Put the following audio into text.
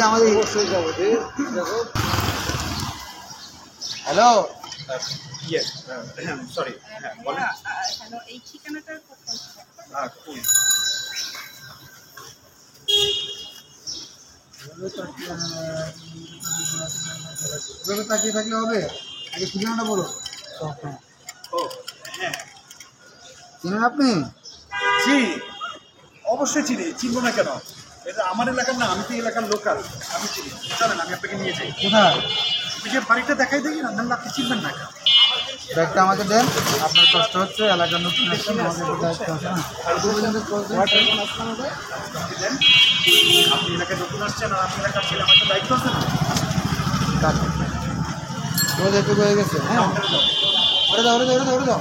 আমাদের hello sorry বলেন। Hello, এই ঠিকানাটার কোথায়? তাকিয়ে থাকলে হবে, আগে ঠিকানাটা বলো। ও হ্যাঁ, চিনেন আপনি? জি অবশ্যই চিনি, চিনবো না কেন? এটা আমার এলাকার না, আমি তো এলাকার লোকাল, আমি চিনি। চলেন আমি আপনাকে নিয়ে যাই। কোথায়? ওই যে বাড়িটা দেখাই দেখি না, নাহলে আপনি চিনবেন না কেন? ব্যাগটা আমাকে দেন, আপনার কষ্ট হচ্ছে, এলাকার নতুন আসছেন, আমাকে একটু দায়িত্ব আছে না। আপনি দেন, আপনি এলাকায় নতুন আসছেন আর আপনি এলাকার ছেলে, আমার তো দায়িত্ব আছে না। রোজ একটু হয়ে গেছে, হ্যাঁ আপনার দাও। ওরে দাও, ওরে দাও, ওরে দাও, ওরে দাও।